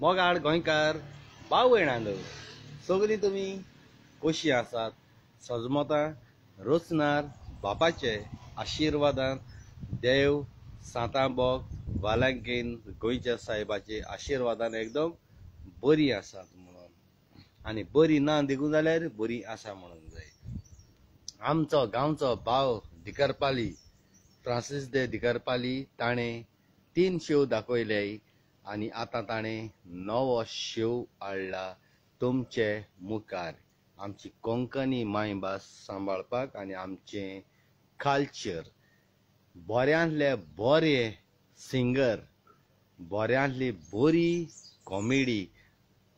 मोगाळ गोंयकार भाव भयणांनो सगळीं तुमी कशीं आसात? सजमतां रोचनार बापाचे आशिर्वादान देव सांताबोग वालांकीन गोंयच्या साहेबाचे आशिर्वादान एकदम बरी आसात म्हणून आनी बरी ना देखून जाल्यार बरी आसा म्हणून जाय। आमचो गांवचो भाव दिकरपाली फ्रांसीस दे दिकरपाली ताणें 3 शो दाखयले आनी आतां ताणें नवो शो हाडला तुमचे मुखार। आमची कोंकणी मायभास सांबाळपाक आनी आमचें कल्चर, बऱ्यांतले बरे सिंगर, बऱ्यांतली बरी कॉमेडी,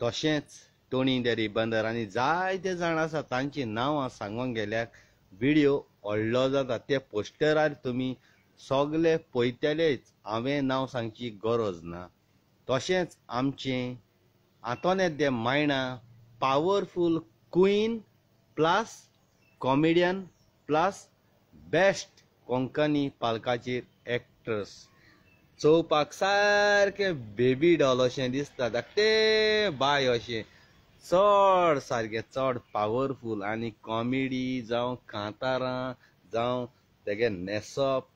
तशेंच टोनी डेरी बंदर आनी जायते जाण आसा तांची नांवां सांगूंक गेल्यार व्हिडिओ व्हडलो जाता। ते पोस्टरार तुमी सगळे पळयतलेच, हांवें नांव सांगची गरज ना। तशेंच आमचें Antonette de Mayna powerful queen plus comedian plus best Konkani पालकाचेर एक्ट्रेस, चोवपाक सारके बेबी डॉल अशें दिसता, धाकटे बाय अशें चड सारकें चड पावरफूल आनी कॉमेडी जावं कांतारां जावं तेगे न्हेसप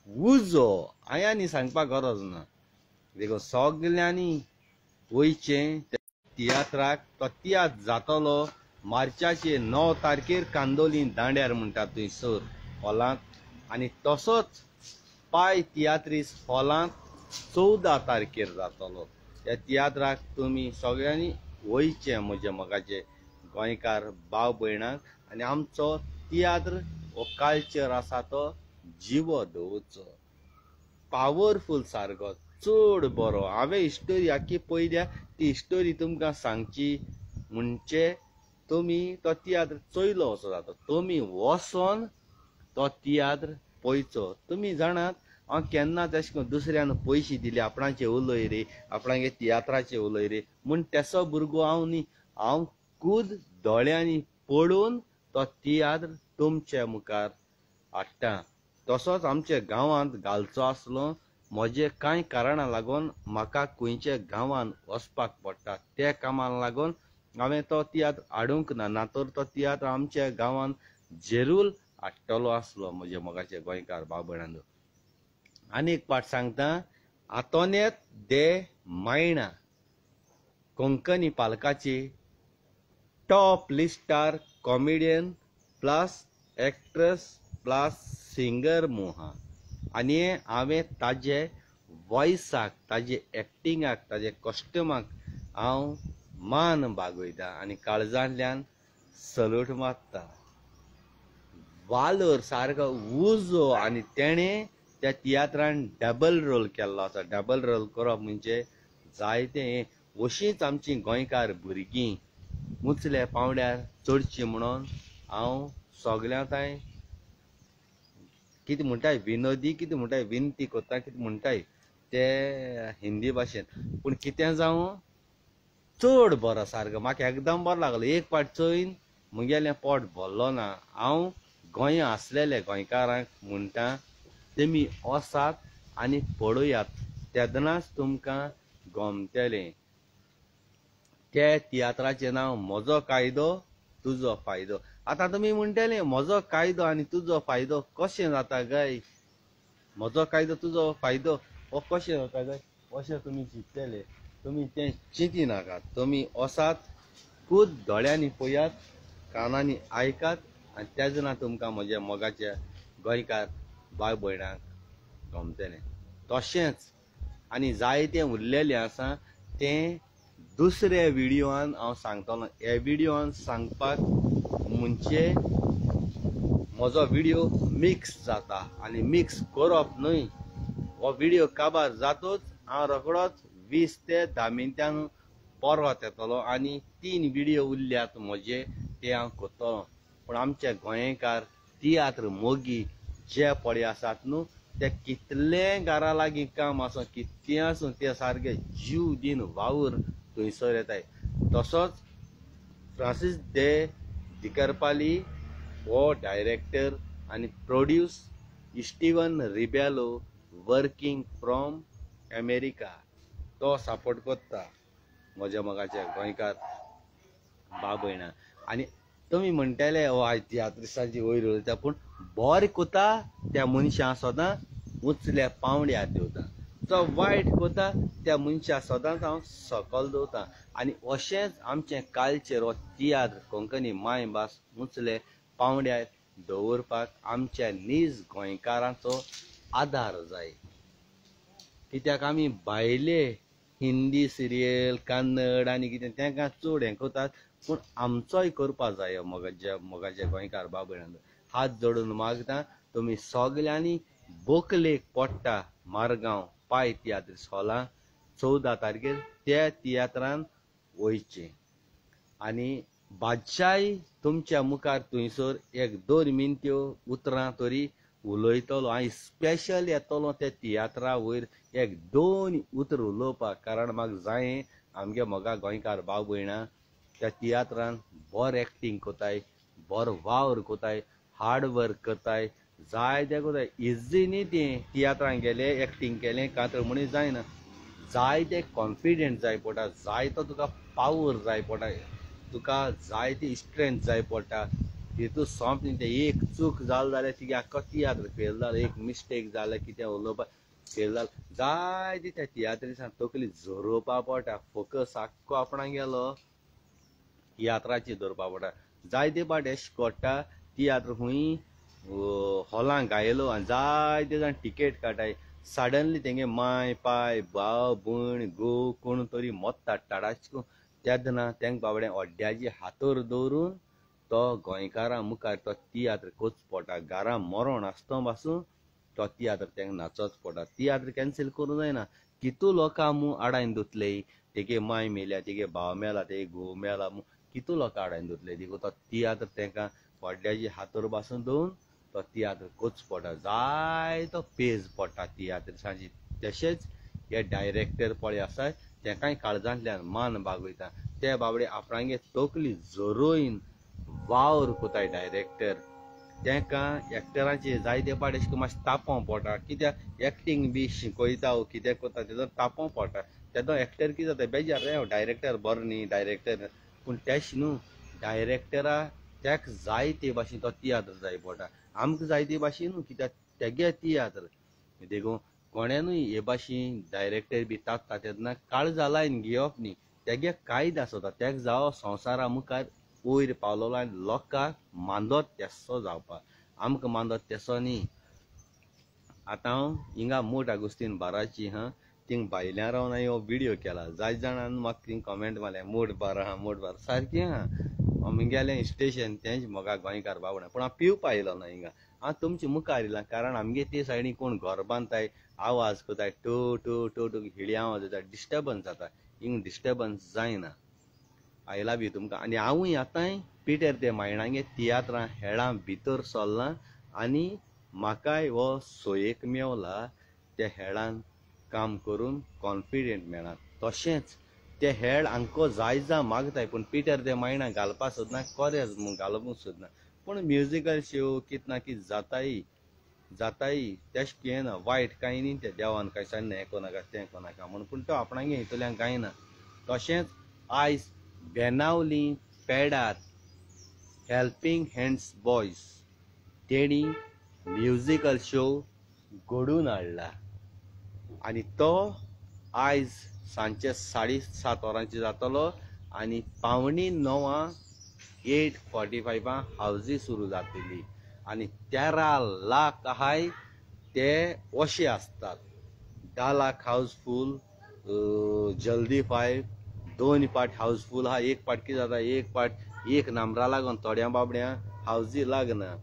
उजो हांवें आनी सांगपाक गरज ना। देखून सगल्यांनी वयचें तियात्राक। तो तियात्र जातलो मार्चाचे 9 तारखेर कांदोलीं दांड्यार म्हणटा थंयसर हॉलांत, आनी तसोच पाय तियात्रीस हॉलांत 14 तारखेर जातलो। त्या तियात्राक तुमी सगळ्यांनी वयचें म्हजे मोगाचे गोंयकार भाव भयणांक, आनी आमचो तियात्र हो कल्चर आसा तो जिवो दवरचो। पावरफूल सारको चड बरो। हांवें हिस्टोरी आख्खी पळयल्या, ती हिस्टोरी तुमकां सांगची म्हणजे तुमी तो तियात्र चोयलो असो जाता। तुमी वचोन तो तियात्र पळयचो। तुमी जाणात हांव केन्नाच अशें करून दुसऱ्यान पयशे दिले आपणाचे उलय रे, आपणागे तियात्राचे उलय रे म्हूण तेसो भुरगो हांव न्ही। हांव खूद दोळ्यांनी पळोवन तो तियात्र तुमचे मुखार हाडटा। तसोच आमच्या गांवांत घालचो आसलो, म्हजे कांय कारणां लागून म्हाका खंयच्या गांवांत वचपाक पडटा, त्या कामाक लागून हांवें तो तियात्र हाडूंक ना, नातर तो तियात्र आमच्या गांवांत जरूर हाडटलो आसलो म्हजे मोगाचे गोंयकार भाव भयणांनो। आनी एक पाट सांगता, आंतोनेत दे मायणा कोंकणी पालकाची top लिस्टार comedian plus actress plus singer मोहा, आनी हांवें ताजे वॉयसाक, ताजे एक्टिंगाक, ताजे कॉस्ट्युमाक हांव मान बागयता आनी काळजांतल्यान सल्यूट मारता। वालोर सारको उजो, आनी तेणें त्या तियात्रान डबल रोल केल्लो आसा। डबल रोल करप म्हणजे जायतें हें। अशींच आमची गोंयकार भुरगीं मुचल्या पावंड्यार चडचीं म्हणून हांव सगळ्यांताय कितें म्हणटाय विनोदी, कितें म्हणटाय विनंती कोत्ता, कितें म्हणटाय ते हिंदी भाशेन, पूण कितें जावं चड बरो सारको म्हाका एकदम बरो लागलो। एक पाट चोयन म्हगेलें पोट भरलो ना। हांव गोंया आसलेले गोंयकारांक म्हणटा, तुमी वचात आनी पळयात, तेदनाच तुमकां गमतलें। त्या तियात्राचें नांव म्हजो कायदो तुजो फायदो। आतां तुमी म्हणटले म्हजो कायदो आनी तुजो फायदो कशें जाता काय? म्हजो कायदो तुजो फायदो हो कशें जाता काय अशें तुमी चिंतलेले। तुमी तें चिंतिनाकात, तुमी वचात, खूद दोळ्यांनी पळयात, कानांनी आयकात, आनी तेजना तुमकां म्हज्या मोगाच्या गोंयकार भाव भयणांक गमतलें। तशेंच आनी जायतें उरलेलें आसा तें दुसऱ्या व्हिडिओआन हांव सांगतलों। ह्या व्हिडिओआन सांगपाक म्हणजे म्हजो व्हिडिओ मिक्स जाता, आनी मिक्स करप न्हय, हो व्हिडिओ काबार जातूच हांव रोखडोच 20 ते 10 मिनटां परत येतलो आनी 3 व्हिडिओ उरल्यात म्हजे ते हांव करतलों। पूण आमचे गोंयकार तियात्र मोगी जे पडे आसात न्हू, ते कितलें घरा लागीं काम आसूं, कितें आसूं, ते सारके जीव दीन वावूर थंयसर येताय। तसोच फ्रांसीस दे दिकरपाली हो डायरेक्टर आनी produce Steven Rebelo working from America तो सपोर्ट करता। म्हज्या मोगाचे गोंयकार भाव भयणां. आनी तुमी म्हणटाले आयज तियात्रिस्टांची वयर उलयता पूण बरें कोता त्या मनशां सदां उंचल्या पावंड्यार देंवता, जो वायट कोता त्या मनशां सदांच हांव सकयल दवरतां. आनी अशेंच आमचें कल्चर हो तियात्र कोंकणी मायभास उंचले पावंड्यार दवरपाक आमच्या नीज गोंयकारांचो आदार जाय. कित्याक आमी भायले हिंदी सिरियल कन्नड आनी कितें तांकां चड हें करतात, पूण आमचोय करपा जाय मोगाचे गोंयकार भाव भयणांनो. हात जोडून मागता तुमी सगल्यांनी बोकलेक पडटा मारगांव पाय तियात्र हॉलां 14 तारखेर त्या तियात्रान वयचें. आनी बादशाय तुमच्या मुखार थंयसर 1-2 मिनट्यो उतरां तरी उलयतलो. हांव स्पेशल येतलो त्या तियात्रा वयर 1-2 उतर उलोवपाक, कारण म्हाका जाय आमगे मोगा गोंयकार भाव भयणां त्या तियात्रान बरो एक्टींग कोताय, बरो वावर कोताय, हार्ड वर्क करताय, जाय तें कोताय. इजी न्ही तें तियात्रान गेलें एक्टींग केलें कातर म्हणून जायना. जाय तें कॉन्फिडंट जाय पडटा, जाय तो तुका पावर जाय पडटा, तुका जाय ती स्ट्रेंथ जाय पडटा. हितून सोंप न्ही तें. एक चूक जाल जाल्यार तिगे आख्खो तियात्र फेल जालो, एक मिस्टेक जाल्यार कितें उलोवपाक फेल जालें. जाय ती त्या तियात्रिसान तकली झरोवपा पडटा, फोकस आख्खो आपणाक गेलो तियात्राचेर दवरपा पडटा. जायते फावट अशें घडटा तियात्र खूंय हॉलांत गायलो आनी जायते जाण टिकेट काडटाय, सडनली तेंगे माय पाय भाव भयण घोव कोण तरी मोत्ता टाडाचको. तेन्ना तेंक बाबड्या ओड्ड्याची हातोर दवरून तो गोंयकारां मुखार तो तियात्र कोच पडटा. घरां मरण आसतो पासून तो तियात्र तेंक नाचोच पडटा. तियात्र कॅन्सील करूं जायना. कितू लोकां मू आडायन दोतले, तेगे माय मेल्या, तेगे भाव मेला, तेगे घोव मेला, कितू लोकां आडायन दोतले. देखून तो तियात्र तेंकां ओड्ड्याची हातोर पासून दवरून तो तियात्र कोच पडटा. जाय तो पेज पडटा तियात्रिसांची. तशेंच हे डायरेक्टर पळय आसात तेंकाय काळजांतल्यान मान बागयता. ते बाबडे आपणागे तकली झरोवन वावर कोताय डायरेक्टर. तांकां एक्टरांचे जायते फावट अशें करून मातशें तापोवं पडटा, कित्याक एक्टींग बी शिकयता वो कितें करता तेजो तापोवं पडटा. तेदो एक्टर कितें जाता बेजार रे डायरेक्टर बरो न्ही डायरेक्टर, पूण तेशें न्हू. डायरेक्टरा ताका जाय ते भाशेन तो तियात्र जाय पडटा. आमकां जाय ते भाशेन न्हू, कित्याक तेगे तियात्र. देखून कोण्यानूय हे भाशेन डायरेक्टर बी तापता तेन्ना काळजा लायन घेवप न्ही. तेगे कायद आसता, तेका जावो संवसारा मुखार वयर पावलोलो आनी लोकांक मांदोत तेसो जावपाक. आमकां मांदोत तेसो न्ही. आतां हांव हिंगा मोट आगोस्तीन बाराची थिंग भायल्यान रावन हांवें हो व्हिडियो केला. जाय जाणांनी म्हाका थिंग कमेंट मारलें मोट बारा मोट बारा. सारकें आमगेलें स्टेशन तेंच मोगा गोंयकार बाबडा, पूण हांव पिवपा येयलो ना हिंगा. हांव तुमच्या मुखार येयलां कारण आमगे ते सायडीन कोण घर बांदताय, आवाज कोताय, टो टो टो टो हिडी आवाज येता, डिस्टर्बन्स जाता. हिंग डिस्टर्बन्स जायना. आय लव यू तुमकां. आनी हांवूय आतांय पिटर ते मायणागे तियात्रां हेळां भितर सरलां आनी म्हाकाय हो सोयेक मेवला त्या हेळान काम करून कॉन्फिडंट मेळ्ळां. तशेंच ते हेळ हांको जाय जा मागताय, पूण पिटर ते मायणा घालपा सोदना, कोरेज म्हूण घालपूंक सोदना. पूण म्युजिकल शो कितें ना कितें जाताय तेश कियेना. वायट कांय न्ही ते देवान कांय सांगना हें कोनाका तें कोनाका म्हणून, पूण तो आपणागे हितूंतल्यान गायना. तशेंच आयज बेनावली पेडार हेल्पिंग हँड्स बॉयज तेणी म्युजिकल शो घडून हाडला आनी तो आयज सांजचे 7:30 वरांचेर जातलो आनी 8:45 8:45 हावजी सुरू जातली. आनी 13 लाख आहाय ते अशे आसतात. 10 लाख हावजफूल, जल्दी 5 2 पाट हावजफूल आहा. एक पाट कितें जाता, एक पाट एक नंबरा लागून थोड्या बाबड्या हावजी लागना.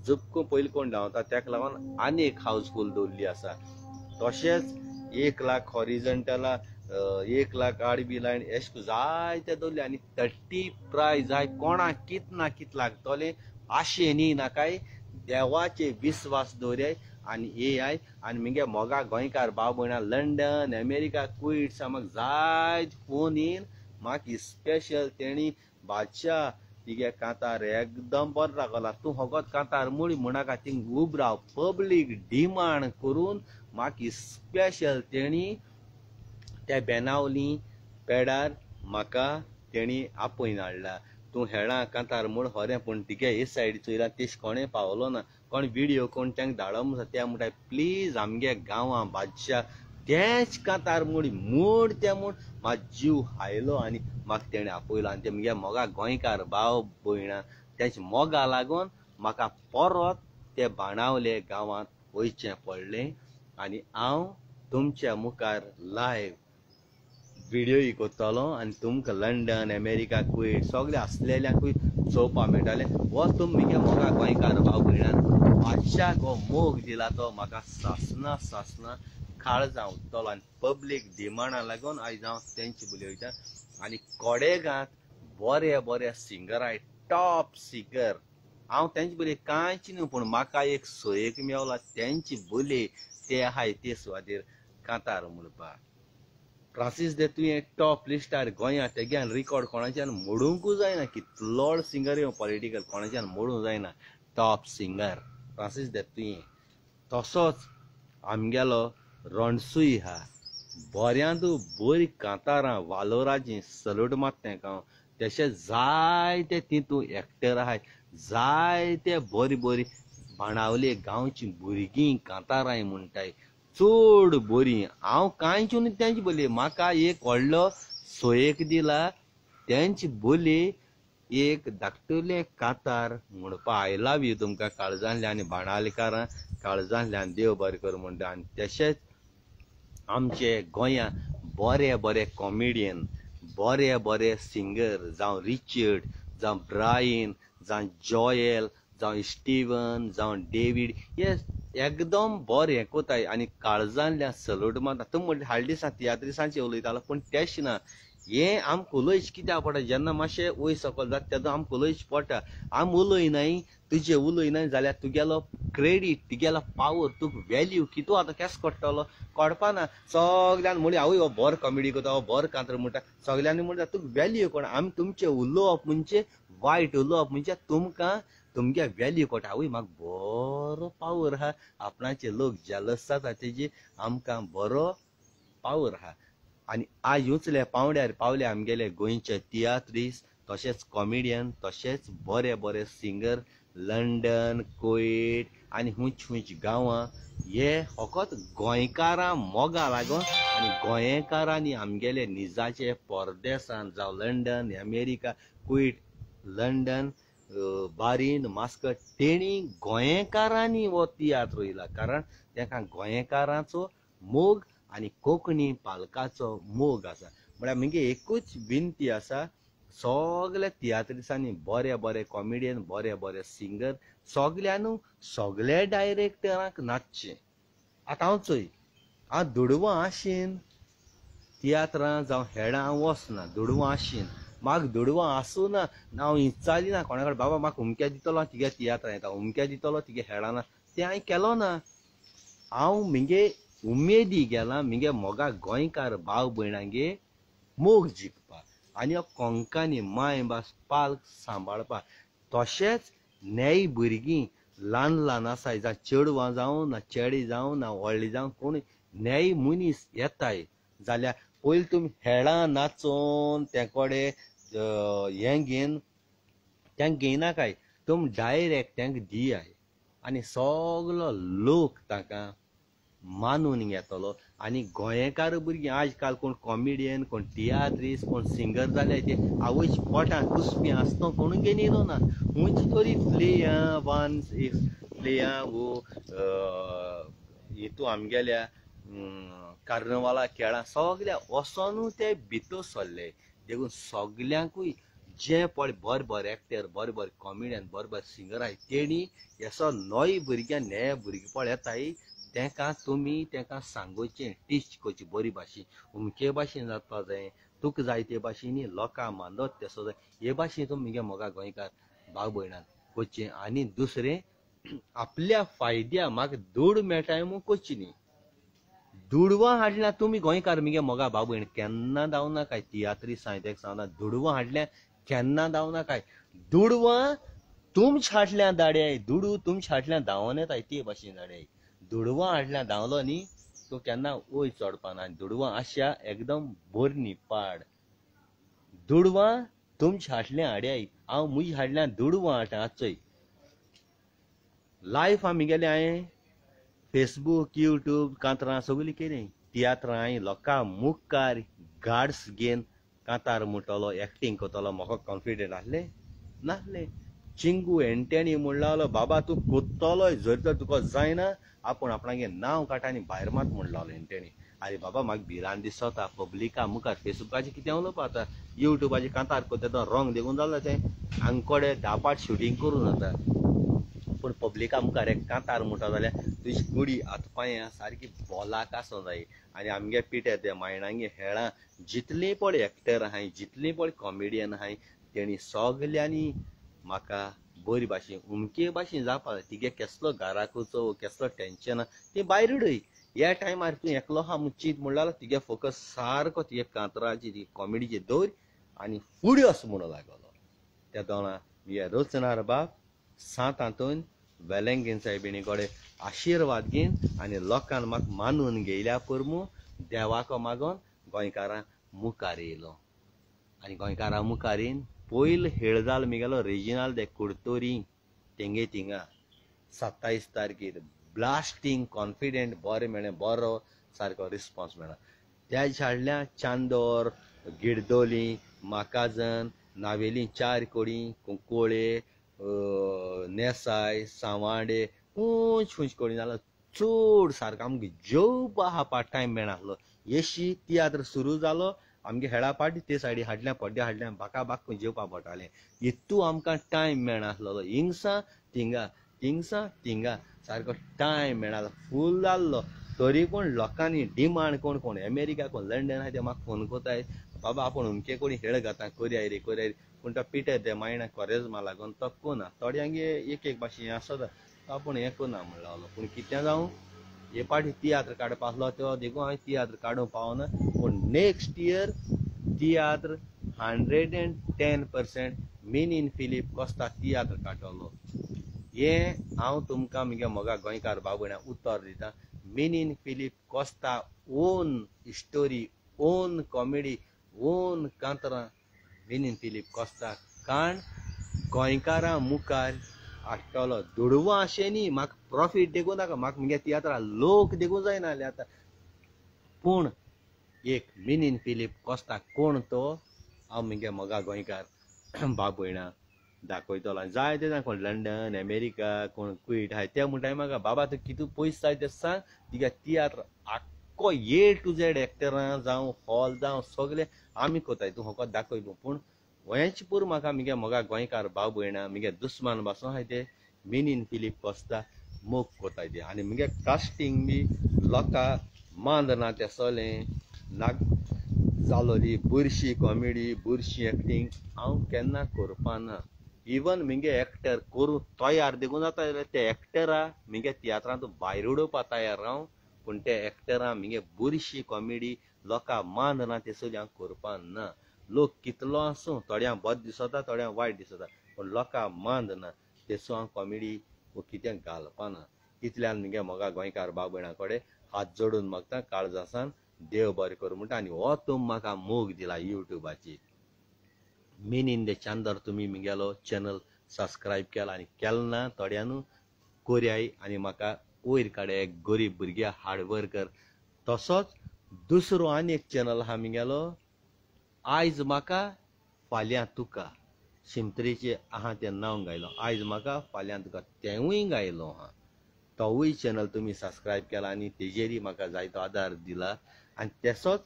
जुपको पयलीं कोण धांवता तेका लागून आनी एक हावजफूल दवरली आसा. तशेंच 1 लाख हॉरिझॉन्टला, 1 लाख आडबी लायन अशें जायते दवरले. आनी 30 प्रायज जाय कोणाक कित ना कित लागतलें आशे न्ही नाकाय, देवाचे विस्वास दवराय आनी येयाय. आनी म्हगे मोगा गोंयकार भाव भयणां लंडन अमेरिका कुईट सामाक जाय फोन येयन म्हाका स्पेशल तेणी बादशाह तिगे कांतार एकदम बरो दाखयला, तूं होगोत कांतार म्हणाका थिंग उब राव. पब्लीक डिमांड करून म्हाका स्पेशल तेणी त्या बेनावली पेडार म्हाका तेणी आपयन हाडला. तूं हेळां कांतार म्हूण खरें, पूण तिगे हे सायड चोयला तेश कोणें पावलो ना. कोण व्हिडिओ कोण तांकां धाडो म्हणटा त्या म्हणटा प्लीज आमगे गांवां बादशाह तेच कांतार म्हूण ते म्हूण म्हाजो जीव हायलो आनी म्हाका तेणें आपयलो. आनी ते म्हगे मोगा गोंयकार भाव भयणां तेच मोगा लागून म्हाका परत ते बाणावले गांवांत वयचें पडलें. आनी हांव तुमच्या मुखार लायव्ह व्हिडिओ कोत्तलो आनी तुमकां लंडन अमेरिका कुवेट सगळे आसलेल्यांकूय चोवपा मेळटालें. हो तुमगे मोगा गोंयकार भाव भयणां बादशाक हो मोग दिला तो म्हाका सासना काळजां उत्तलो. आनी पब्लीक डिमांडाक लागून आयज हांव तेंचे बोली वयता. आनी कोडेगांत बरे सिंगर आहाय, टॉप सिंगर. हांव तेंचे बोली कांयच न्हू, पूण म्हाका एक सोयेक मेवला तेंची बोली ते आहाय ते सुवातेर कांतार म्हणपाक. फ्रांसीस दे तुवें टॉप लिस्टार गोंयां तेग्यान रिकॉर्ड कोणाच्यान मोडूंकूच जायना. कितलोड सिंगर येवं पॉलिटिकल कोणाच्यान मोडूंक जायना. टॉप सिंगर फ्रांसीस दे तुवें. तसोच आमगेलो रणसूय आहा, बऱ्यांतू बरी कांतारां वालोराचीं सलूट मात तेंकां हांव. तशें जायते तितू एक्टर आहाय, जायते बरी बाणावले गांवचीं भुरगीं कांतारां म्हणटाय चड बरीं. हांव कांयच न्हू तेंची बोली, म्हाका एक व्हडलो सोयेक दिला तेंची बोली एक धाकटुलें कांतार म्हणपा आय लव यू तुमकां काळजांतल्यान आनी बाणावलेकारां काळजांतल्यान देव बरें कर म्हणटा. आनी तशेंच आमचे गोंयां बरे कॉमेडियन, बरे सिंगर, जावं रिचर्ड, जावं ब्रायन, जावं जॉयल, जावं स्टीवन, जावं डेविड, हे एकदम बरें कोताय आनी काळजांतल्यान सलूट मारता. तुमी म्हणटा हाल दिसा तियात्र दिसांचें उलयतालो, पूण तेश ना. हें आमकां उलोवचें कित्याक पडटा, जेन्ना मातशें वयर सकयल जाता तेन्ना आमकां उलोवचें पडटा. आमी उलयनाय, तुजें उलयनाय जाल्यार तुगेलो क्रेडीट, तुगेलो पावर, तुका व्हॅल्यू कितू आतां केस कोडटलो कोडपाना. सगळ्यान म्हळी आवय हो बरो कॉमेडी कोता, हो बरो कांतर म्हणटा, सगळ्यांनी म्हणटा तुका व्हॅल्यू कोण. आमी तुमचें उलोवप म्हणजे वायट उलोवप म्हणजे तुमकां तुमगे व्हॅल्यू कोटा. आवय म्हाका बरो पावर आहा, आपणाचे लोक जेलस जाता तेजी आमकां बरो पावर आहा. आनी आज उचले पावंड्यार पावले आमगेले गोंयचे तियात्रीस, तशेंच कॉमेडियन, तशेंच बरे सिंगर लंडन कुवेट आनी हुंच गांवां. हे फकत गोंयकारां मोगा लागून आनी गोंयकारांनी आमगेले निजाचे परदेसान जावं London America Kuwait London Bahrain Muscat तेणी गोंयकारांनी हो तियात्र वयला. कारण तांकां गोंयकारांचो मोग आनी कोंकणी पालकाचो मोग आसा. म्हळ्यार म्हगे एकूच विनंती आसा, सगल्या तियात्रिसांनी बरे कॉमेडियन, बरे सिंगर सगळ्यांनू सगळे डायरेक्टरांक नाचचें. आतां हांव चोय, हांव दुडवां आशीन तियात्रां जावं हेडां हांव वचना. दुडवां आशीन म्हाका दुडवां आसूं ना, हांव इचाली ना कोणा कडेन बाबा म्हाका हुमक्या दितलो हांव तिगे तियात्रां येता, हुमक्या दितलो तिगे हेडां ना, तें हांवें केलो ना. हांव म्हगे उमेदी गेलां म्हगे मोगा गोंयकार भाव भयणांगे मोग जिखपा आनी हो कोंकणी मायभास पालक सांबाळपा. तशेंच नेय भुरगीं ल्हान आसाय, जावं चेडवां जावं ना चेडे जावं ना व्हडले जावं कोण नेय मनीस येताय जाल्यार पयलीं तुमी हेडां नाचोवन ते कोडे हें घेवन तांकां घेयनाकाय, तुमी डायरेक्ट तांकां दियाय आनी सगलो लोक ताका मानून घेतलो. आनी गोंयकार भुरगीं आज काल कोण कॉमेडियन, कोण तियात्रीस, कोण सिंगर जाल्याय ते आवयच्या पोटांत कुसपी आसता कोण घेवन येयलो ना. हुंच तरी प्लेयां वान्स प्लेयां वो हितू आमगेल्या कार्नवाला खेळां सगल्या वसोनू ते भितर सरले. देखून सगल्यांकूय जे पळय बरे एक्टर, बरे कॉमेडियन, बरे सिंगर आहाय तेणी हेसो नवी भुरग्यां नेया भुरगेपण येताय तांकां तुमी तांकां सांगोचें, टीच कोरचें बरी भाशेन, उमके भाशेन जावपा जाय, तुका जाय ते भाशेनी लोकां मानत तेसो जाय, हे भाशेन तुमी म्हगे मोगा गोंयकार भाव भयणां कोचें. आनी दुसरें आपल्या फायद्या म्हाका दूड मेळटाय म्हूण कोचची न्ही. दुडवां हाडल्यार तुमी गोंयकार म्हगे मोगा भाव भयण केन्ना धांव नाकाय. तियात्रीस हांवें ताका सांगना दुडवां हाडल्यार केन्ना धांव नाकाय. दुडवां तुमच्या फाटल्यान धाडयाय, दुडू तुमच्या फाटल्यान धांवोन येताय ते भाशेन धाडयाय. दुडवां हाडल्यार धांवलो न्ही तूं केन्ना वयर चडपाना. दुडवां आशा एकदम बरी न्ही पाड. दुडवां तुमच्या हाटल्या हाड्याय हांव मुजी हाडल्या दुडवां हाटाचोय लायफ आमगेलें हांवें फेसबूक यूट्यूब कांतरां सगळीं केलीं तियात्रां हांवें लोकां मुखार गार्ड्स घेवन कांतार म्हणटलो एक्टींग करतलो म्हाका कॉन्फिडंट आसलें नासलें चिंगू एंट्यानी म्हण लागलो बाबा तूं कोत्तलोय जर तर तुका जायना आपूण आपणागे नांव काडटा आनी भायर मात म्हण लागलो एंट्यानी आरे बाबा म्हाका भिरांत दिसता पब्लिका मुखार फेसबुकाचेर कितें उलोवपा आतां यूट्यूबाचेर कांतार करता तो रॉंग देखून जालो तें आंगकोडे धापाट शुटींग करून आतां पूण पब्लिका मुखार एक कांतार म्हणटा जाल्यार तुजी गुडी हातपांयां सारकी बोलाक आसूं जायी आनी आमगे पिटे ते मायणांगे हेळां जितलीं पळ एक्टर आहाय जितलीं पळ कॉमेडियन आहाय तेणी सगल्यांनी म्हाका बरी भाशेन उमके भाशेन जावपा जाय तिगे कसलो घराकोचो कसलो टेंशन ती भायर उडय ह्या टायमार तूं एकलो आहा म्हूण चिंत म्हणल्यार तिगे फोकस सारको तिगे कांतराची ती कॉमेडीचेर दवर आनी फुडें वच म्हणून लागलो त्या दोना हे रोचणार बाब सांत हातून वेलेंगेन सायबिणी कडेन आशिर्वाद घेन आनी लोकांन म्हाका मानून घेयल्या परमू देवाको मागोन गोंयकारां मुखार येयलो आनी गोंयकारां मुखार येवन पयलो हेळ जालो मिगेलो रिजिनल दे कुडतोरी तेंगे थिंगा 27 तारखेर ब्लास्टींग कॉन्फिडेंट बरें मेळ्ळें बरो सारको रिस्पॉन्स मेळ्ळा त्या हाडल्या चांदोर गिरदोली माकाजन नावेली 4 कोडी कुंकोळे नेसाय सावांडे खूंच खूंच कोडी जालो चड सारको आमगे जेवपा हापा टायम मेळनासलो येशी तियात्र सुरू जालो आमगे हेळा पाटी ते सायडी हाडल्या पड्ड्या हाडल्या बाका बाक जेवपा पडटालें इतू आमकां टायम मेळनासलो हिंगसा थिंगा थिंगसा थिंगा सारको टायम मेळनासलो फूल जाल्लो तरी पूण लोकांनी डिमांड कोण कोण अमेरिका कोण लंडन आहाय ते म्हाका फोन कोताय बाबा आपूण अमके कोणी हेळ घाता करया रे पूण तो पिटे ते मायणा कोरेजमा लागून तो कोना थोड्यांगे एक भाशेन आसता आपूण हें कोना म्हण लागलो पूण कितें जावं हे पाटी तियात्र काडपा आसलो तो देखून हांवें तियात्र काडूंक पावना पूण नेक्स्ट इयर तियात्र 110% मिनीन फिलीप कोस्ता तियात्र काडटलो हें हांव तुमकां म्हगे मोगा गोंयकार बाबूण्या उत्तर दिता Minin Philip Costa own story own comedy own कांतरां मिनीन फिलीप कोस्ता काण गोंयकारां मुखार हाडटलो दुडवां अशें न्ही म्हाका प्रॉफीट देखून नाका म्हाका म्हगे तियात्रां लोक देखून जायना जाल्यार आतां पूण एक मिनीन फिलीप कोस्ता कोण तो हांव म्हगे मोगा गोंयकार बाबयणा दाखयतलो जाय ते जाय कोण लंडन अमेरिका कोण क्वीट आहाय ते म्हणटाय म्हाका बाबा तूं कितू पयस जाय तें सांग तिगे तियात्र आख्खो A to Z एक्टरां जावं हॉल जावं सगळे आमी कोताय तूं होको दाखय पूण गोंयचे पूर म्हाका म्हगे मोगा गोंयकार भाव भयणा म्हगे दुस्मान पासून आहाय ते मिनीन फिलीप कोस्ता मोग कोताय ते आनी म्हगे कास्टींग बी लोकां मांद ना तें सोलें नाक जालोली बुरशी कॉमेडी बुरशी एक्टींग हांव केन्ना करपा ना इवन म्हगे एक्टर करूं तयार देखून जाता जाल्यार ते एक्टरा म्हगे तियात्रांत भायर उडोवपा तयार राव पूण ते एक्टरां म्हगे बुरशी कॉमेडी लोकां मांद ना ते सगळें हांव करपा ना लोक कितलो आसूं थोड्यांक बरें दिसता थोड्यांक वायट दिसता पूण लोकां मांद ना तेसो हांव कॉमेडी वो कितें घालपा ना इतल्यान म्हगे मोगा गोंयकार भाव भयणां कडेन हात जोडून मागता काळजासान देव बरें करूं म्हणटा आनी हो तुम म्हाका मोग दिला युट्यूबाचेर मिनीन दे चांदर तुमी म्हगेलो चॅनल सबस्क्रायब केला आनी केलो ना थोड्यान कोरयाय आनी म्हाका वयर काडे गरीब भुरग्या हार्ड वर्कर तसोच दुसरो आनी एक चॅनल आहा म्हगेलो आयज म्हाका फाल्यां तुका शिमतरीचें आहा तें नांव गायलो आयज म्हाका फाल्यां तुका तेंवूय गायलो आहा तोवूय चॅनल तुमी सबस्क्रायब केला आनी तेजेरय म्हाका जायतो आदार दिला आनी तेसोच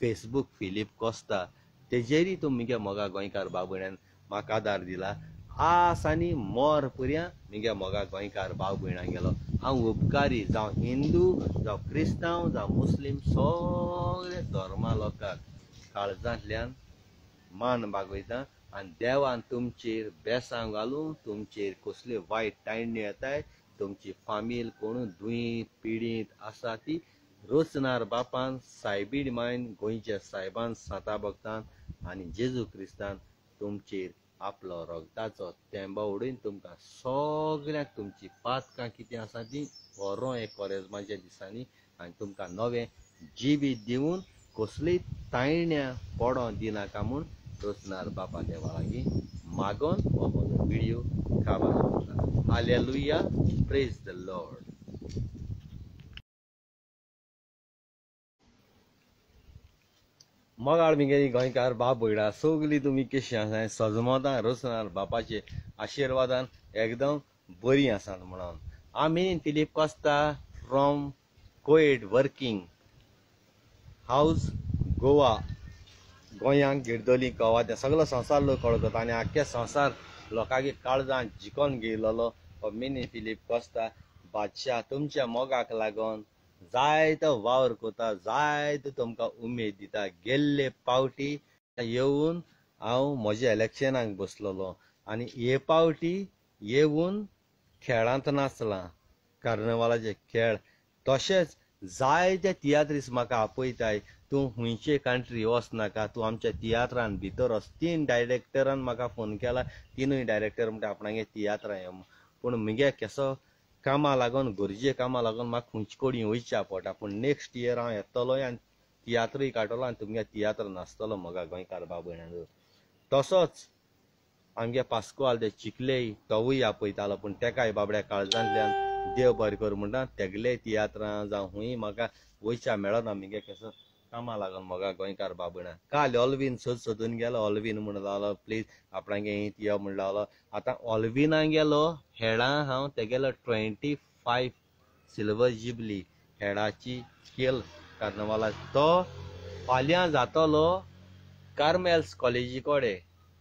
फेसबूक फिलीप कोस्ता तेजेरय तुमी म्हगे मोगा गोंयकार भाव भयण्यान म्हाका आदार दिला आस आनी मोर पर्या म्हगे मोगा गोंयकार भाव भयणां गेलो हांव उपकारी जावं हिंदू जावं क्रिस्तांव जावं मुस्लीम सगळे धर्मा लोकांक काळजांतल्यान मान बागयता आनी देवान तुमचेर बेसांव घालूं तुमचेर कसले वायट टायण्यो येताय तुमची फामील कोण दुयीत पिडीत आसा ती रोचनार बापान सायबीड मायन गोंयच्या सायबान सांता भक्तान आनी जेजू क्रिस्तान तुमचेर आपलो रगताचो तेंबो उडयन तुमकां सगळ्यांक तुमची पातकां कितें आसा ती व्हरों एक कोरेजमाच्या दिसांनी आनी तुमकां नवें जिवीत दिवन कसलीय तायण्या पडों दिनाका म्हूण रोसनार बापा देवा लागीं मागोन हो म्हजो व्हिडिओ काबार करता. Hallelujah, praise the Lord. मोगाळ मिगेली गोंयकार बाब भयणा सगलीं तुमी कशीं आसा? सजमोतां रोसनार बापाचे आशिर्वादान एकदम बरीं आसात म्हणून. आमी फिलीप कोस्ता फ्रॉम कोएड वर्किंग हाऊस गोवा गोंयांक गिरदोली कवा ते सगळो संवसार लोक वळखता आनी आख्ख्या संवसार लोकांगे काळजांत जिखोन घेयलोलो हो मिनी फिलीप कोस्ता बादशाह तुमच्या मोगाक लागोन जायतो वावर कोता, जायतो तुमकां उमेद दिता. गेल्ले पावटी येवन हांव म्हज्या इलेक्शनाक बसलोलो आनी हे पावटी येवन खेळांत नाचलां, कार्नवालाचे खेळ. तशेंच जायते तियात्रीस म्हाका आपयताय, तूं खुंयचे कंट्री वचनाका, तूं आमच्या तियात्रान भितर वच. 3 डायरेक्टरान म्हाका फोन केला. 3य डायरेक्टर म्हणटा आपणागे तियात्रा यो. पूण म्हगे केसो कामा लागून गरजे कामा लागून म्हाका खुंयचे कोडी वयच्या पडटा. पूण नेक्स्ट इयर हांव येतलोय आनी तियात्रूय काडटलो आनी तुमगे तियात्र नाचतलो मोगा गोंयकार बाब भयणांचो. तसोच आमगे पास्कोवाल ते चिखले तोवूय आपयतालो, पूण तेकाय बाबड्या काळजांतल्यान देव बरें कर म्हणटा तेगले तियात्रां जावं खूंय म्हाका वयच्या मेळना म्हगे केसो कामा लागून मोगा गोंयकार बाब भयणा. काल ऑलवीन सोदून गेलो, ऑलवीन म्हण जालो प्लीज आपणागे हिंत यो म्हण लागलो. आतां ऑलविना गेलो हेडां हांव तेगेलो 25 सिल्वर जुबली हेडाची खेल कार्नवाला तो फाल्यां जातलो कार्मेल्स कॉलेजी कोडे.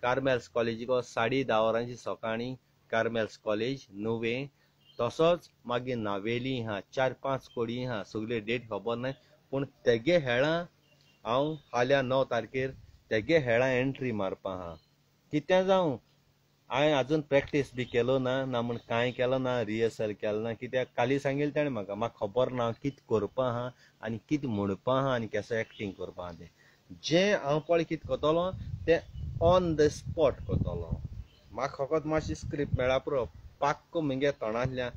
कार्मेल्स कॉलेजी को 10:30 वरांची सकाळीं कार्मेल्स कॉलेज नुवें. तसोच मागीर नावेली हा 4-5 कोडी हा, सगळे डेट खबर ना. पूण तेगे हेळां हांव फाल्यां 9 तारखेर तेगे हेळां एंट्री मारपा हा. कितें जावं हांवें आजून प्रॅक्टीस बी केलो ना, ना म्हण कांय केलो ना, रिहर्सल केलो ना. कित्याक काली सांगेल ताणें म्हाका खबर ना कितें करपा हा आनी कितें म्हणपा हा आनी केसो एक्टींग करपा हा तें. जें हांव पळय कितें कोतलों तें ऑन द स्पॉट कोतलों. म्हाका फकत मातशी स्क्रिप्ट मेळ्ळा पुरो, पाक्क म्हगे तोंडांतल्यान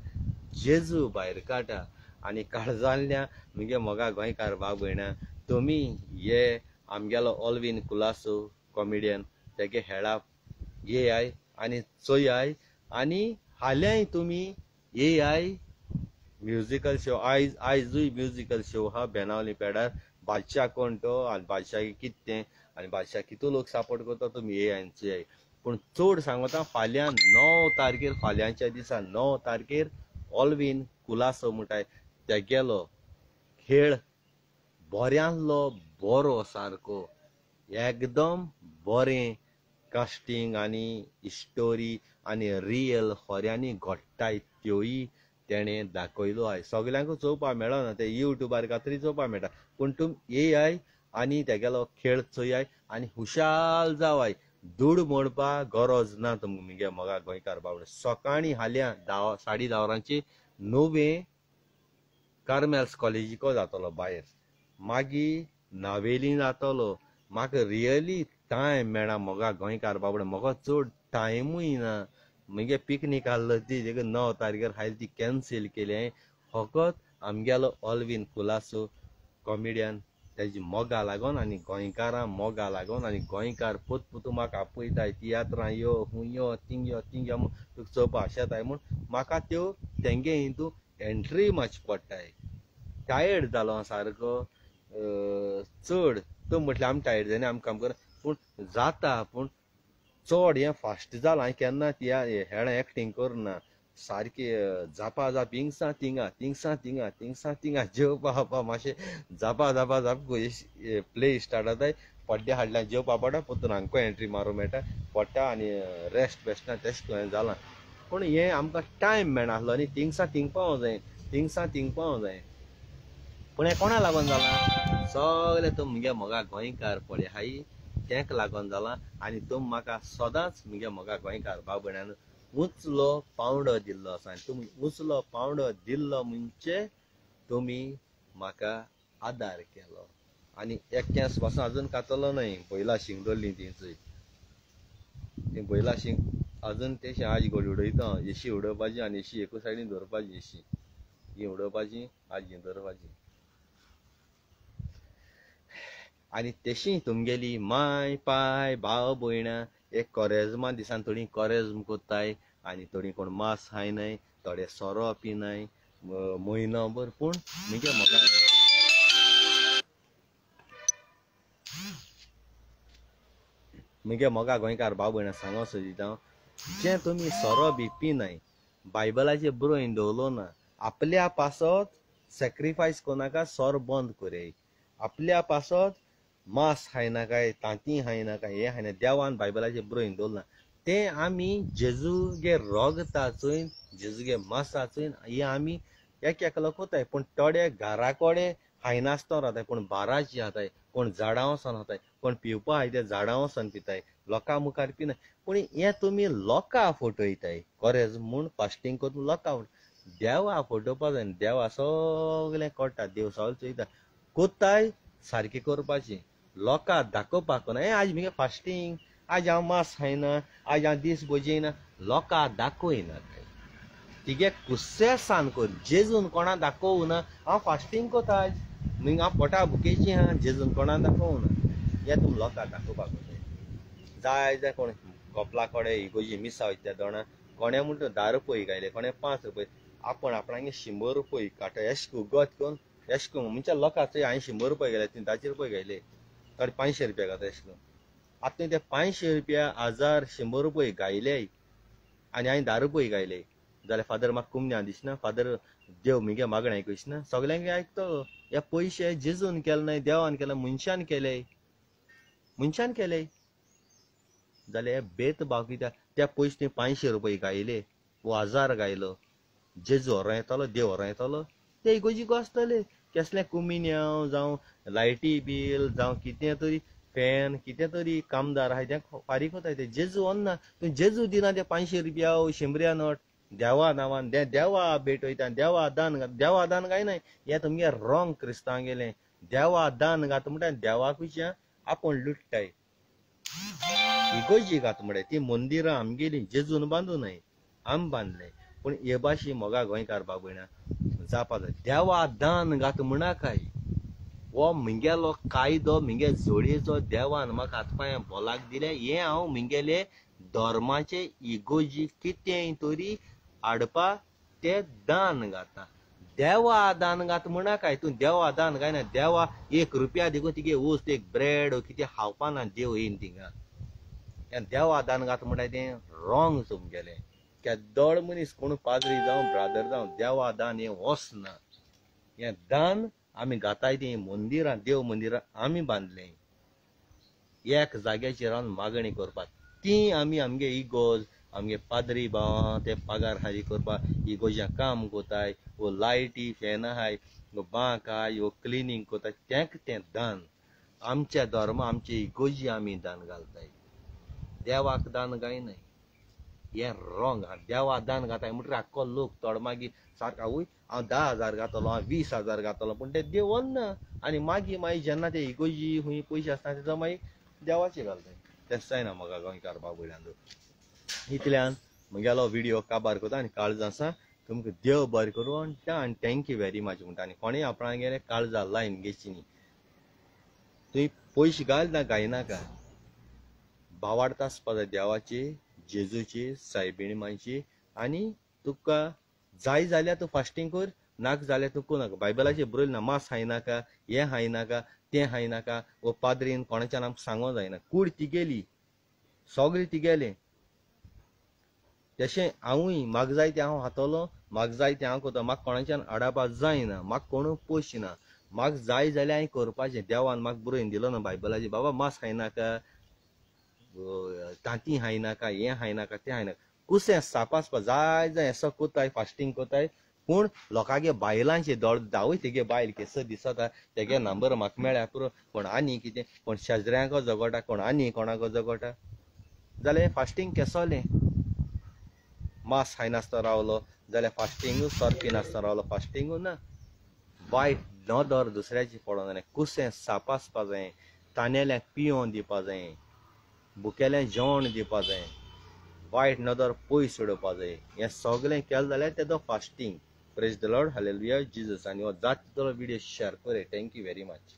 जेजू भायर काडटा आनी काळजांतल्यान म्हगे मोगा गोंयकार बाब भयणा तुमी हे आमगेलो ऑलवीन कुलासो कॉमेडियन तेगे हेळा येयाय आनी चोयाय. आनी हाल्याय तुमी येयाय म्युजिकल शो. आयजूय म्युजिकल शो हा बेनावली पेडार. बादशाह कोण तो आनी बादशाह कितें तें आनी बादशाह कितू लोक सपोर्ट करता तुमी येयाय आनी चोयाय. पूण चड सांगता फाल्यां 9 तारखेर फाल्यांच्या दिसा 9 तारखेर ऑलवीन कुलासो म्हणटाय तेगेलो खेळ बऱ्यांतलो बरो सारको एकदम बरें कास्टींग आनी स्टोरी आनी रियल खोऱ्यांनी घडटाय त्योय तेणें दाखयलो आय. सगल्यांकूच चोवपा मेळना, ते युट्यूबार कातरी चोवपा मेळटा. पूण तुमी येयाय आनी तेगेलो खेळ चोयाय आनी हुशाल जावाय. धूड म्हणपा गरज ना तुमकां म्हगे मोगा गोंयकार बाबडे. सकाळीं हाल्यां 10:30 वरांची नुवें कार्मेल्स कॉलेजीको जातलो भायर. मागीर नावेली जातलो. म्हाका रियली टायम मेळना मोगा गोंयकार बाबडे. म्हाका चड टायमूय ना. म्हगे पिकनीक आहलो ती 9 तारखेर हायली ती कॅन्सील केली हांवें. फकत आमगेलो ऑलवीन कुलासो कॉमेडियन तेजी मोगा लागोन आनी गोंयकारां मोगा लागोन आनी गोंयकार पोतपोतू म्हाका आपयताय तियात्रां यो खूंय यो थिंग यो म्हूण तुका चोवपा शेताय म्हूण म्हाका त्यो तेंगे हितू एंट्री मारची पडटाय. टायर्ड जालो हांव सारको चड. तो म्हटल्यार आमी टायर्ड जायना आमी काम कर, पूण जाता पूण चड हें फास्ट जालां. हांवें केन्ना त्या हेळां एक्टींग करना. सारकी जापा जाप हिंगसा थिंगा जेवपा खावपा मातशें जापा प्ले स्टार्ट जाताय. पड्ड्या हाडल्यार जेवपा पडटा, पोत्तून हांगको एंट्री मारूं मेळटा पडटा आनी रेस्ट बेश्टा तेश कोन्न जालां. पूण हें आमकां टायम मेळनासलो आनी थिंगसा पावूं जाय. पूण हें कोणा लागोन जालां? सगळे तुम म्हगे मोगा गोंयकार पळय हाय तेंक लागोन जालां. आनी तुम म्हाका सदांच म्हगे मोगा गोंयकार बाब भयणान उंचलो पावंडो दिल्लो आसा. तुमी उंचलो पावंडो दिल्लो म्हणजे तुमी म्हाका आदार केलो. आनी एकट्यास पासून आजून कातलो न्हय. बैला शिंग दवरली ती चोय. ती बैला शिंग आजून तेशी आज घोडी उडयता. येशी उडोवपाची आनी येशी एकू सायडीन दवरपाची. येशी ही उडोवपाची आज ही दवरपाची. आनी तशी तुमगेली माय पाय भाव भयणां एक कोरेजमा दिसान थोडी कोरेजम कोत्ताय आनी थोडी कोण मास खायनाय थोडे सोरो पिनाय म्हयनोभर पूण मुगे मोगा गोंयकार भाव भयणां सांगो सोदिता जे तुमी सोरो बी पिनाय बायबलाचे बरोवन दवरलो ना आपल्या पासत सॅक्रिफायस कोनाका सोर बंद कोरे आपल्या पासत मास खायनाकाय तांती खायनाका हे खायना देवान बायबलाचे बरोवन दवरना ते आमी जेजूगे रोगताचोय जेजूगे मासाचोय हे आमी एक एकलो कोताय पूण थोडे घरा कोडे खायनासतो रावताय पूण बाराची खाताय कोण झाडां वचोन खाताय कोण पिवपा हाय ते झाडां वचोन पिताय लोकां मुखार पिनाय पूण हे तुमी लोकां फटयताय कोरेज म्हूण फास्टींग कोरून लोकां देवा फटोवपा जाय देवा सगळें कोट्टा देव सगळें चोयता कोत्ताय सारकें करपाचें लोकां दाखोवपाक ना आज मुगे फास्टींग आज हांव मास खायना आज हांव दीस बोजयना लोकां दाखोयना तिगे कुसेसान कोर जेजून कोणा दाखोवं ना हांव फास्टींग कोता आज म्हूण हांव पोटा भुकेची हा जेजून कोणा दाखोवं ना हे तुमी लोकां दाखोवपाक जाय जाय कोण कपला कोडे इगोजी मिसाव त्या दोणा कोणे म्हणटा 10 रुपये घायले कोणे 5 रुपये आपण आपणागे 100 रुपये काटा एशकू गोत कोन एशकू म्हणजे लोकांचे हांवें 100 रुपये घाले 10 रुपये घायले थोडे 500 रुपया घाता एशकू आतां ते 500 रुपया 1000 100 रुपये घायले आनी हांवें 10 रुपये घायले जाल्यार फादर म्हाका कुमन्या दिसना फादर देव मुगे मागणें आयकुचना सगळ्यांक आयकतो हे पयशे जेजून केले न्हय देवान केले मनशान केले जाल्यार भेदभाव कित्याक त्या पयशे 500 रुपये घायले वो 1000 घायलो जेजू व्हरो येतलो देव व्हरो येतलो ते इगोजी आसतले कसले कुमिन्याव जावं लायटी बील जावं कितें तरी फॅन कितें तरी कामदार आहाय ते फारीक कोताय ते जेजू व्हरना तूं जेजू दिना ते 500 रुपया 100 नोट देवा नांवान देवा भेट वयता देवा दान गायनाय हे तुमगे रोंग क्रिस्तांव गेले देवा दान घात म्हणटा देवाकुच्या आपूण लुट्टाय इगोजी घात म्हळ्यार ती मंदिरां आमगेली जेजून बांदूनाय आमी बांदले पूण हे भाशी मोगा गोंयकार भाव भयणां जावपा जाय देवा दान घात म्हणाकाय वो मुगेलो कायदो मुगे जोडयेचो देवान म्हाका हातपांय बोलाक दिले हे हांव मुगेले धर्माचे इगोजी कितेंय तरी हाडपा ते दान घाता देवा दान घात म्हणाकाय तूं देवा दान गायना देवा 1 रुपया देखून तिगे वस्त एक ब्रेड कितें खावपा ना देव येयन थिंगा देवा दान घात म्हणटा तें रोंग तुमगेलें केदोळ मनीस कोण पाद्री जावं ब्रादर जावं देवा दान हें वचना हें दान आमी घाताय तें मंदिरां देव मंदिरां आमी बांदलें एक जाग्याचेर रावन मागणी करपाक ती आमी आमगे इगोज आमगे पाद्री भावां ते पगार हाजी करपाक इगोज्या काम कोताय वो लायटी फॅन आहाय वो बांक आहाय वो क्लिनींग कोताय तेंक तें दान आमच्या धर्मा आमचे इगोजी आमी दान घालताय देवाक दान गायनाय हे रोंग देवा दान घाताय म्हणटा आख्खो लोक थोडो मागीर सारको आवय हांव 10,000 घातलो हांव 20,000 घातलो पूण ते देव व्हरना आनी मागीर जेन्ना ते इगोजी खूंय पयशे आसता ते मागीर देवाचे घालताय तेंच जायना म्हाका गोंयकार भाव भयणांचो इतल्यान म्हगेलो व्हिडिओ काबार कोता आनी काळजां आसा तुमकां देव बरें करूं आनी थँक्यू व्हेरी मच म्हणटा आनी कोणें आपणा गेले काळजां लायन घेची न्ही तुवें पयशे घाल ना गायनाका भावार्थ आसपा जाय देवाची जेजूची सायबीण आनी तुका जाय जाल्यार तूं फास्टींग कर नाका जाल्यार तूं कोनाका बायबलाचेर बरयलें ना मास खायनाका हें खायनाका तें खायनाका वो पाद्रीन कोणाच्यान आमकां सांगो जायना कूड तिगेली सगळें तिगेलें तशें हांवूय म्हाका जाय तें हांव खातलो म्हाका जाय तें हांव कोता म्हाका कोणाच्यान आडावपा जायना म्हाका कोणूय पोसना म्हाका जाय जाल्यार हांवें करपाचें देवान म्हाका बरोवन दिलो ना बायबलाचेर बाबा मास खायनाका तांती खायनाका हें खायनाका तें खायनाका कुसें साप आसपा जाय जाय एसो कोताय फास्टींग कोताय पूण लोकांगे बायलांचे दोळ दावय तेगे बायल केसो दिसता तेगे नंबर म्हाका मेळ्ळ्या पुरो कोण आनी कितें कोण शेजऱ्यांको जगोटा कोण आनी कोणाको जगोटा जाल्यार फास्टींग केसोलें मास खायनासतो रावलो जाल्यार फास्टींगूय सोर पिनासतो रावलो फास्टींगू ना वायट नदर दुसऱ्याची पडों जालें कुसें साप आसपा जाय तानेल्यांक पियोन दिवपा जाय भुकेल्यांक जेवण दिवपा जाय वायट नदर पयस उडोवपा जाय हें सगळें केलें जाल्यार तेजो fasting praise the Lord hallelujah Jesus आनी हो जाता तितलो व्हिडिओ शेअर कर थँक्यू व्हेरी मच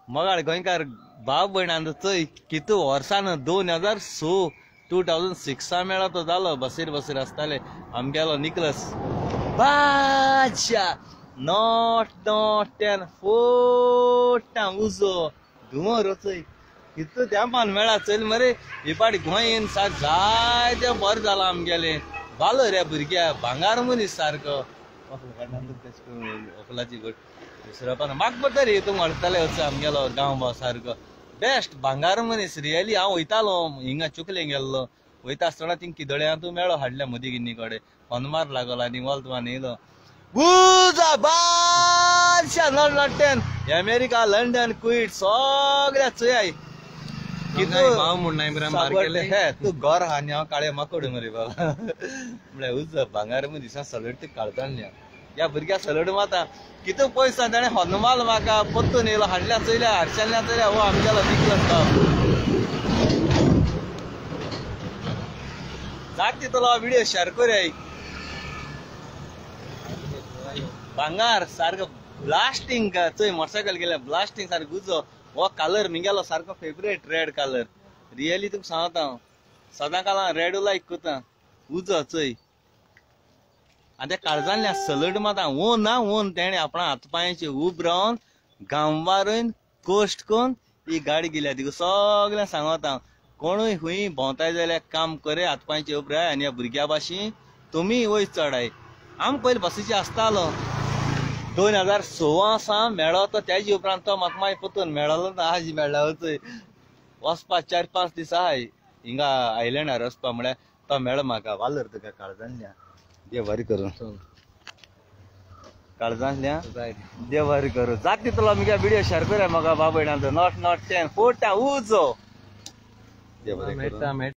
मगाळ गोंयकार भाव भयणांचो चोय कितू वर्सान 2006 मेळो तो जालो बसीर आसताले आमगेलो निकलस बादशा नॉट टेन फोटा उजो धुंवर चोय कितू तेंपान मेळा चल मरे ही पाटी गोंयन सारक जायते बरें जाला आमगेले बालो रे भुरग्या भांगार मनीस सारको अकलाची गोट दुसऱ्या पण म्हाका पडटा रे तूं म्हणटाले वचून आमगेलो गांव भाव सारको बेस्ट भांगार मनीस रियली हांव वयतालो हिंगा चुकले गेल्लो वयता आसतना थिंग किदोळ्यांतू मेळो हाडल्या मोदीगिन्नी कडेन हनमार लागलो आनी वॉल्तमान येयलो बुजा बादशा नॉटेन अमेरिका लंडन कुईट सगळ्या चोय तू घर हा न्या काळे माकोड मरे बाबा म्हळ्यार उज भांगार मनीसा सलड काळजान या भुरग्या सलड माता कितू पयसा ताणें हनुमाल म्हाका पत्तून येयलो हाडल्या चयल्या हाडशाल्या चयल्या हो आमगेलो निकलस जात तितलो व्हिडिओ शेअर करूया भांगार सारको ब्लास्टिंग चोय मोटरसायकल गेल्या ब्लास्टिंग सारको उजो हो कलर मिंगेलो सारको फेवरेट रेड कलर रियली तुका सांगता हांव सदां काळ रेड लायक कोता उजो चोय आनी त्या काळजांतल्या सलड माता ओन तेणे आपणा हात पांयाचे उब रावन गांवारून कोस्ट कोन ही गाडी गेल्या तिका सगळ्यांक सांगता हांव कोणूय खूंय भोंवताय जाल्यार काम करे हात पांयाचे उब राय आनी ह्या भुरग्या भाशेन तुमी वयर चडाय आम पयलीं बसीचे आसतालो 2016 मेळो तो त्याच्या उपरांत तो म्हाका मागीर पतून मेळलो ना आज मेळ्ळा वचय वचपाक 4-5 दीस आहाय हिंगा आयलँडार वचपा म्हळ्यार तो मेळो म्हाका वालर तुका काळजांतल्या देव बरें करूं काळजांतल्या देव बरें करूं जात तितलो आमगे व्हिडिओ शेअर करूया म्हाका बाबयणाचो नॉट 10 फोटा उजो देव बरें करूं